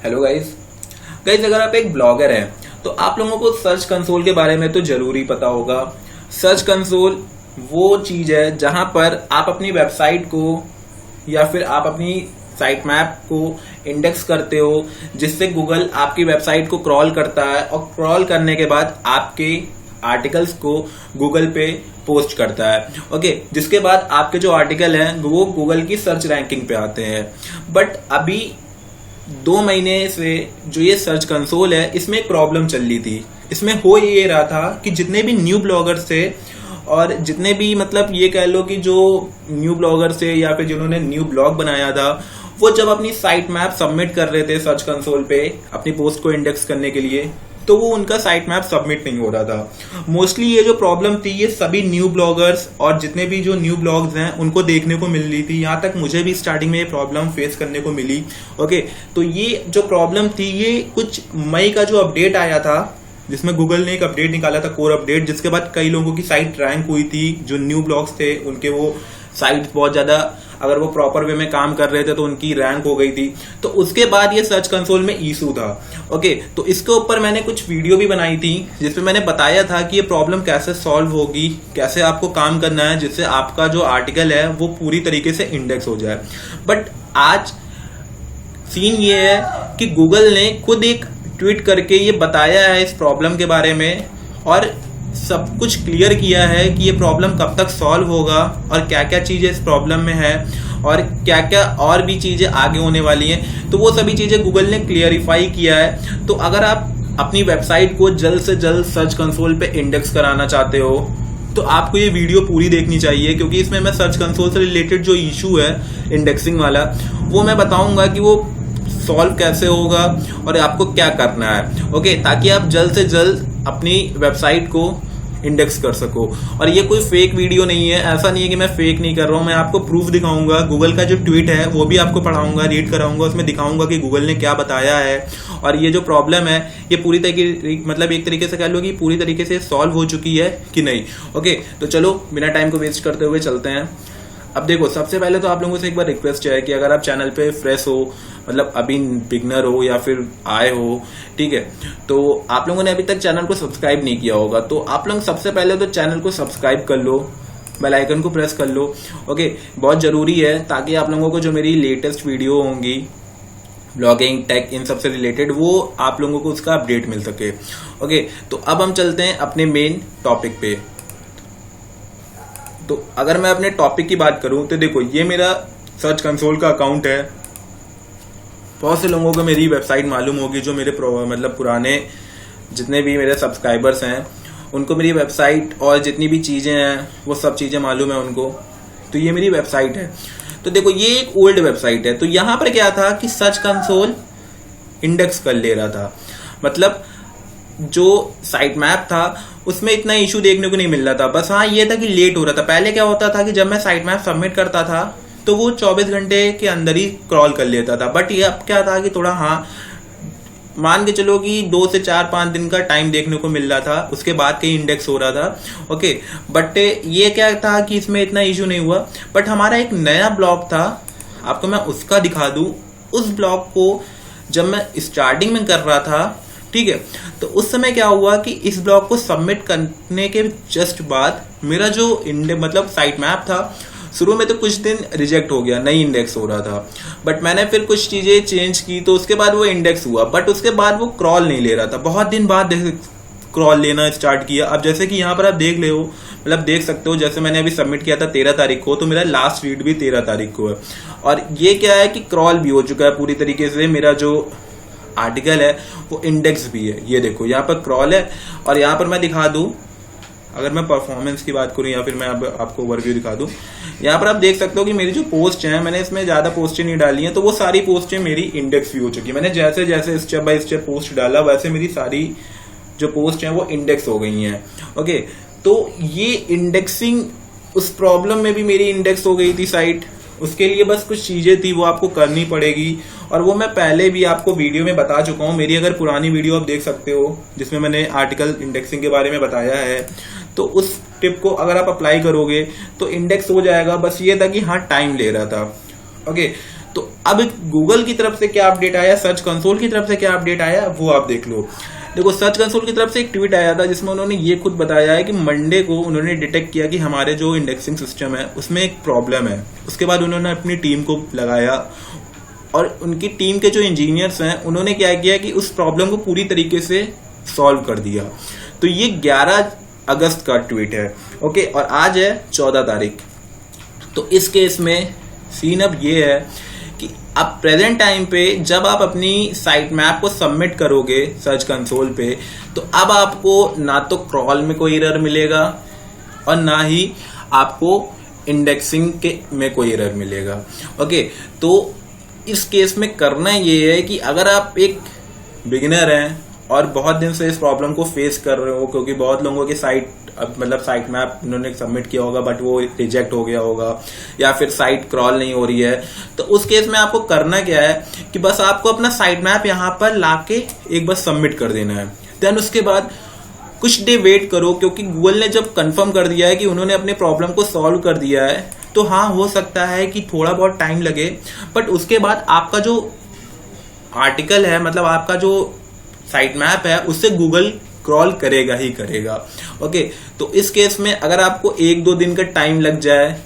Hello guys अगर आप एक ब्लॉगर हैं तो आप लोगों को सर्च कंसोल के बारे में तो जरूरी पता होगा। सर्च कंसोल वो चीज है जहां पर आप अपनी वेबसाइट को या फिर आप अपनी साइट मैप को इंडेक्स करते हो, जिससे गूगल आपकी वेबसाइट को क्रॉल करता है और क्रॉल करने के बाद आपके आर्टिकल्स को गूगल पे पोस्ट करता है। ओके, जिसके बाद आपके जो आर्टिकल हैं वो गूगल की सर्च रैंकिंग पे आते हैं। बट अभी 2 महीने से जो ये सर्च कंसोल है इसमें एक प्रॉब्लम चल रही थी। इसमें हो ये रहा था कि जितने भी न्यू ब्लॉगर्स थे और जितने भी मतलब ये कह लो कि जो न्यू ब्लॉगर्स थे या फिर जिन्होंने न्यू ब्लॉग बनाया था, वो जब अपनी साइट मैप सबमिट कर रहे थे सर्च कंसोल पे अपनी पोस्ट को इंडेक्स करने के लिए, तो वो उनका साइट मैप सबमिट नहीं हो रहा था। मोस्टली ये जो प्रॉब्लम थी ये सभी न्यू ब्लॉगर्स और जितने भी जो न्यू ब्लॉग्स हैं उनको देखने को मिल रही थी। यहाँ तक मुझे भी स्टार्टिंग में ये प्रॉब्लम फेस करने को मिली। ओके, तो ये जो प्रॉब्लम थी ये कुछ मई का जो अपडेट आया था, जिसमें गूगल ने एक अपडेट निकाला था, कोर अपडेट, जिसके बाद कई लोगों की साइट रैंक हुई थी। जो न्यू ब्लॉग्स थे उनके वो साइट बहुत ज्यादा, अगर वो प्रॉपर वे में काम कर रहे थे तो उनकी रैंक हो गई थी। तो उसके बाद ये सर्च कंसोल में इशू था। ओके, तो इसके ऊपर मैंने कुछ वीडियो भी बनाई थी जिसमें मैंने बताया था कि ये प्रॉब्लम कैसे सॉल्व होगी, कैसे आपको काम करना है जिससे आपका जो आर्टिकल है वो पूरी तरीके से इंडेक्स हो जाए। बट आज सीन ये है कि गूगल ने खुद एक ट्वीट करके ये बताया है इस प्रॉब्लम के बारे में और सब कुछ क्लियर किया है कि ये प्रॉब्लम कब तक सॉल्व होगा और क्या क्या चीजें इस प्रॉब्लम में है और क्या क्या और भी चीजें आगे होने वाली हैं। तो वो सभी चीजें गूगल ने क्लियरिफाई किया है। तो अगर आप अपनी वेबसाइट को जल्द से जल्द सर्च कंसोल पे इंडेक्स कराना चाहते हो तो आपको ये वीडियो पूरी देखनी चाहिए, क्योंकि इसमें मैं सर्च कंसोल से रिलेटेड जो इशू है इंडेक्सिंग वाला वो मैं बताऊंगा कि वो सॉल्व कैसे होगा और आपको क्या करना है। ओके, ताकि आप जल्द से जल्द अपनी वेबसाइट को इंडेक्स कर सको। और ये कोई फेक वीडियो नहीं है, ऐसा नहीं है कि मैं फेक नहीं कर रहा हूं। मैं आपको प्रूफ दिखाऊंगा, गूगल का जो ट्वीट है वो भी आपको पढ़ाऊंगा, रीड कराऊंगा, उसमें दिखाऊंगा कि गूगल ने क्या बताया है और ये जो प्रॉब्लम है ये पूरी तरीके मतलब एक तरीके से कह लो कि पूरी तरीके से सॉल्व हो चुकी है कि नहीं। ओके, तो चलो बिना टाइम को वेस्ट करते हुए चलते हैं। अब देखो, सबसे पहले तो आप लोगों से एक बार रिक्वेस्ट है कि अगर आप चैनल पे फ्रेश हो, मतलब अभी बिगनर हो या फिर आए हो, ठीक है, तो आप लोगों ने अभी तक चैनल को सब्सक्राइब नहीं किया होगा तो आप लोग सबसे पहले तो चैनल को सब्सक्राइब कर लो, बेल आइकन को प्रेस कर लो। ओके, बहुत जरूरी है ताकि आप लोगों को जो मेरी लेटेस्ट वीडियो होंगी ब्लॉगिंग, टेक, इन सबसे रिलेटेड, वो आप लोगों को उसका अपडेट मिल सके। ओके, तो अब हम चलते हैं अपने मेन टॉपिक पे। तो अगर मैं अपने टॉपिक की बात करूं तो देखो, ये मेरा सर्च कंसोल का अकाउंट है। बहुत से लोगों को मेरी वेबसाइट मालूम होगी, जो मेरे मतलब पुराने जितने भी मेरे सब्सक्राइबर्स हैं उनको मेरी वेबसाइट और जितनी भी चीजें हैं वो सब चीजें मालूम है उनको। तो ये मेरी वेबसाइट है। तो देखो, ये एक ओल्ड वेबसाइट है। तो यहां पर क्या था कि सर्च कंसोल इंडेक्स कर ले रहा था, मतलब जो साइट मैप था उसमें इतना इशू देखने को नहीं मिल रहा था। बस हाँ ये था कि लेट हो रहा था। पहले क्या होता था कि जब मैं साइट मैप सबमिट करता था तो वो 24 घंटे के अंदर ही क्रॉल कर लेता था। बट ये अब क्या था कि थोड़ा, हाँ मान के चलो कि 2 से 4-5 दिन का टाइम देखने को मिल रहा था, उसके बाद कहीं इंडेक्स हो रहा था। ओके, बट ये क्या था कि इसमें इतना इशू नहीं हुआ। बट हमारा एक नया ब्लॉग था, आपको मैं उसका दिखा दूं। उस ब्लॉग को जब मैं स्टार्टिंग में कर रहा था, ठीक है, तो उस समय क्या हुआ कि इस ब्लॉग को सबमिट करने के जस्ट बाद मेरा जो मतलब साइट मैप था, शुरू में तो कुछ दिन रिजेक्ट हो गया, नहीं इंडेक्स हो रहा था। बट मैंने फिर कुछ चीजें चेंज की तो उसके बाद वो इंडेक्स हुआ। बट उसके बाद वो क्रॉल नहीं ले रहा था, बहुत दिन बाद क्रॉल लेना स्टार्ट किया। अब जैसे कि यहाँ पर आप देख ले हो, मतलब देख सकते हो, जैसे मैंने अभी सबमिट किया था 13 तारीख को, तो मेरा लास्ट रीड भी 13 तारीख को है। और ये क्या है कि क्रॉल भी हो चुका है पूरी तरीके से। मेरा जो आर्टिकल है वो इंडेक्स भी है। ये देखो, यहाँ पर क्रॉल है। और यहाँ पर मैं दिखा दूं, अगर मैं परफॉर्मेंस की बात करूं या फिर मैं अब आपको ओवरव्यू दिखा दूं, यहाँ पर आप देख सकते हो कि मेरी जो पोस्ट हैं, मैंने इसमें ज्यादा पोस्टें नहीं डाली हैं, तो वो सारी पोस्टें मेरी इंडेक्स भी हो चुकी है। मैंने जैसे जैसे स्टेप बाय स्टेप पोस्ट डाला वैसे मेरी सारी जो पोस्ट हैं वो इंडेक्स हो गई हैं। ओके, तो ये इंडेक्सिंग, उस प्रॉब्लम में भी मेरी इंडेक्स हो गई थी साइट। उसके लिए बस कुछ चीजें थी वो आपको करनी पड़ेगी और वो मैं पहले भी आपको वीडियो में बता चुका हूँ। मेरी अगर पुरानी वीडियो आप देख सकते हो जिसमें मैंने आर्टिकल इंडेक्सिंग के बारे में बताया है, तो उस टिप को अगर आप अप्लाई करोगे तो इंडेक्स हो जाएगा। बस ये था कि हाँ टाइम ले रहा था। ओके, तो अब गूगल की तरफ से क्या अपडेट आया, सर्च कंसोल की तरफ से क्या अपडेट आया वो आप देख लो। देखो सर्च कंसोल की तरफ से एक ट्वीट आया था जिसमें उन्होंने ये खुद बताया है कि मंडे को उन्होंने डिटेक्ट किया कि हमारे जो इंडेक्सिंग सिस्टम है उसमें एक प्रॉब्लम है। उसके बाद उन्होंने अपनी टीम को लगाया और उनकी टीम के जो इंजीनियर्स हैं उन्होंने क्या किया कि उस प्रॉब्लम को पूरी तरीके से सॉल्व कर दिया। तो ये 11 अगस्त का ट्वीट है, ओके। और आज है 14 तारीख। तो इस केस में सीन अब ये है कि अब प्रेजेंट टाइम पे जब आप अपनी साइट मैप को सबमिट करोगे सर्च कंसोल पे, तो अब आपको ना तो क्रॉल में कोई एरर मिलेगा और ना ही आपको इंडेक्सिंग के में कोई एरर मिलेगा, ओके। तो इस केस में करना ये है कि अगर आप एक बिगिनर हैं और बहुत दिन से इस प्रॉब्लम को फेस कर रहे हो, क्योंकि बहुत लोगों की साइट मतलब साइट मैप उन्होंने सबमिट किया होगा बट वो रिजेक्ट हो गया होगा या फिर साइट क्रॉल नहीं हो रही है, तो उस केस में आपको करना क्या है कि बस आपको अपना साइट मैप यहाँ पर लाके एक बार सबमिट कर देना है। देन उसके बाद कुछ डे वेट करो, क्योंकि गूगल ने जब कंफर्म कर दिया है कि उन्होंने अपने प्रॉब्लम को सॉल्व कर दिया है, तो हाँ हो सकता है कि थोड़ा बहुत टाइम लगे, बट उसके बाद आपका जो आर्टिकल है मतलब आपका जो साइट मैप है उससे गूगल क्रॉल करेगा ही करेगा, ओके। तो इस केस में अगर आपको 1-2 दिन का टाइम लग जाए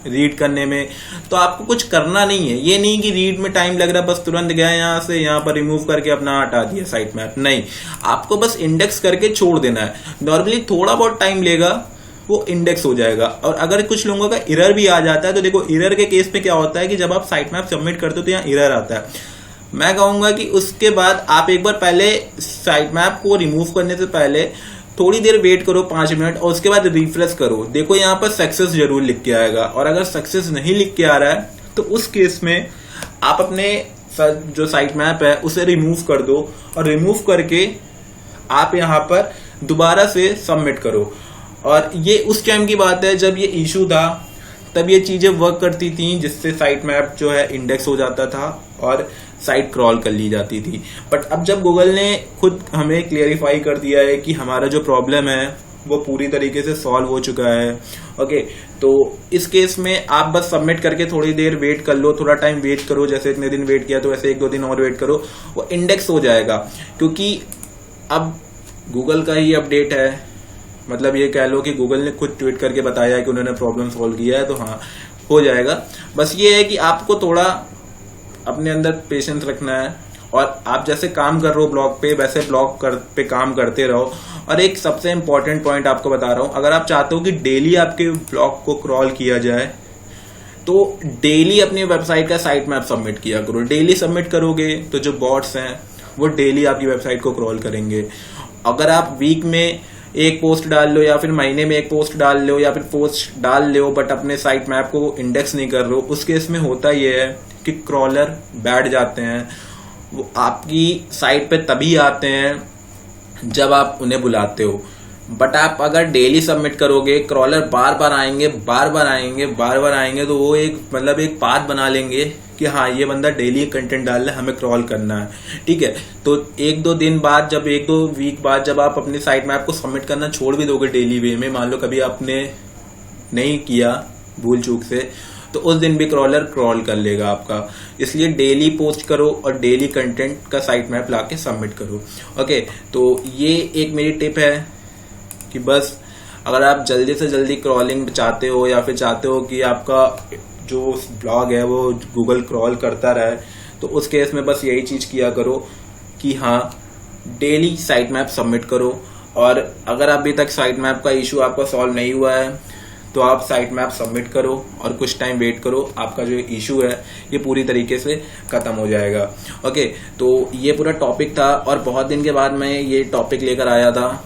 रीड करने में तो आपको कुछ करना नहीं है। ये नहीं कि रीड में टाइम लग रहा बस तुरंत गया यहाँ से यहाँ पर रिमूव करके अपना हटा दिया साइट मैप, नहीं, आपको बस इंडेक्स करके छोड़ देना है। नॉर्मली थोड़ा बहुत टाइम लेगा, वो इंडेक्स हो जाएगा। और अगर कुछ लोगों का एरर भी आ जाता है तो देखो एरर के केस में क्या होता है कि जब आप साइट मैप सबमिट करते हो तो यहाँ एरर आता है। मैं कहूंगा कि उसके बाद आप एक बार पहले साइट मैप को रिमूव करने से पहले थोड़ी देर वेट करो 5 मिनट और उसके बाद रिफ्रेश करो। देखो यहाँ पर सक्सेस जरूर लिख के आएगा, और अगर सक्सेस नहीं लिख के आ रहा है तो उस केस में आप अपने जो साइट मैप है उसे रिमूव कर दो और रिमूव करके आप यहाँ पर दोबारा से सबमिट करो। और ये उस टाइम की बात है जब ये इशू था, तब ये चीजें वर्क करती थी जिससे साइट मैप जो है इंडेक्स हो जाता था और साइट क्रॉल कर ली जाती थी। बट अब जब गूगल ने खुद हमें क्लियरिफाई कर दिया है कि हमारा जो प्रॉब्लम है वो पूरी तरीके से सॉल्व हो चुका है, ओके, तो इस केस में आप बस सबमिट करके थोड़ी देर वेट कर लो, थोड़ा टाइम वेट करो, जैसे इतने दिन वेट किया तो वैसे 1-2 दिन और वेट करो, वो इंडेक्स हो जाएगा। क्योंकि अब गूगल का ही अपडेट है, मतलब ये कह लो कि गूगल ने खुद ट्वीट करके बताया है कि उन्होंने प्रॉब्लम सॉल्व किया है, तो हाँ हो जाएगा। बस ये है कि आपको थोड़ा अपने अंदर पेशेंस रखना है और आप जैसे काम कर रहे हो ब्लॉग पे वैसे ब्लॉग पे काम करते रहो। और एक सबसे इंपॉर्टेंट पॉइंट आपको बता रहा हूं, अगर आप चाहते हो कि डेली आपके ब्लॉग को क्रॉल किया जाए तो डेली अपनी वेबसाइट का साइट मैप सबमिट किया करो। डेली सबमिट करोगे तो जो बॉट्स हैं वो डेली आपकी वेबसाइट को क्रॉल करेंगे। अगर आप वीक में एक पोस्ट डाल लो या फिर महीने में एक पोस्ट डाल लो या फिर पोस्ट डाल लो बट अपने साइट मैप को इंडेक्स नहीं कर रहे हो, उस केस में होता यह है कि क्रॉलर बैठ जाते हैं, वो आपकी साइट पे तभी आते हैं जब आप उन्हें बुलाते हो। बट आप अगर डेली सबमिट करोगे, क्रॉलर बार बार आएंगे तो वो एक मतलब एक पाथ बना लेंगे कि हाँ ये बंदा डेली कंटेंट डाल रहा है, हमें क्रॉल करना है, ठीक है। तो 1-2 दिन बाद, जब 1-2 वीक बाद जब आप अपनी साइट मैप को सबमिट करना छोड़ भी दोगे डेली वे में, मान लो कभी आपने नहीं किया भूल चूक से, तो उस दिन भी क्रॉलर क्रॉल कर लेगा आपका। इसलिए डेली पोस्ट करो और डेली कंटेंट का साइट मैप लाके सबमिट करो, ओके। तो ये एक मेरी टिप है कि बस अगर आप जल्दी से जल्दी क्रॉलिंग चाहते हो या फिर चाहते हो कि आपका जो ब्लॉग है वो गूगल क्रॉल करता रहे, तो उस केस में बस यही चीज किया करो कि हाँ डेली साइट मैप सबमिट करो। और अगर अभी तक साइट मैप का इशू आपका सॉल्व नहीं हुआ है तो आप साइट मैप सबमिट करो और कुछ टाइम वेट करो, आपका जो इशू है ये पूरी तरीके से खत्म हो जाएगा, ओके। तो ये पूरा टॉपिक था और बहुत दिन के बाद मैं ये टॉपिक लेकर आया था।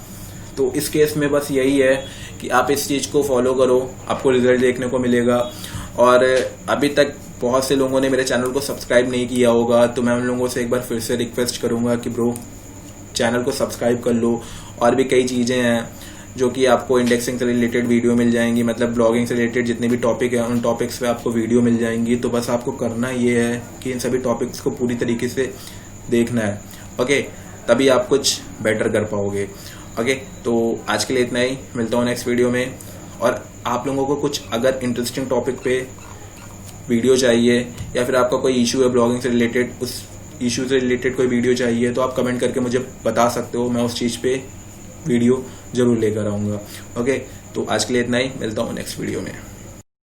तो इस केस में बस यही है कि आप इस चीज को फॉलो करो, आपको रिजल्ट देखने को मिलेगा। और अभी तक बहुत से लोगों ने मेरे चैनल को सब्सक्राइब नहीं किया होगा, तो मैं उन लोगों से एक बार फिर से रिक्वेस्ट करूंगा कि ब्रो चैनल को सब्सक्राइब कर लो। और भी कई चीजें हैं जो कि आपको इंडेक्सिंग से रिलेटेड वीडियो मिल जाएंगी, मतलब ब्लॉगिंग से रिलेटेड जितने भी टॉपिक है उन टॉपिक्स पे आपको वीडियो मिल जाएंगी। तो बस आपको करना ये है कि इन सभी टॉपिक्स को पूरी तरीके से देखना है, ओके, तभी आप कुछ बेटर कर पाओगे, ओके। तो आज के लिए इतना ही, मिलता हूँ नेक्स्ट वीडियो में। और आप लोगों को कुछ अगर इंटरेस्टिंग टॉपिक पे वीडियो चाहिए या फिर आपका कोई इशू है ब्लॉगिंग से रिलेटेड, उस इशू से रिलेटेड कोई वीडियो चाहिए तो आप कमेंट करके मुझे बता सकते हो, मैं उस चीज़ पे वीडियो जरूर लेकर आऊँगा। ओके, तो आज के लिए इतना ही, मिलता हूँ नेक्स्ट वीडियो में।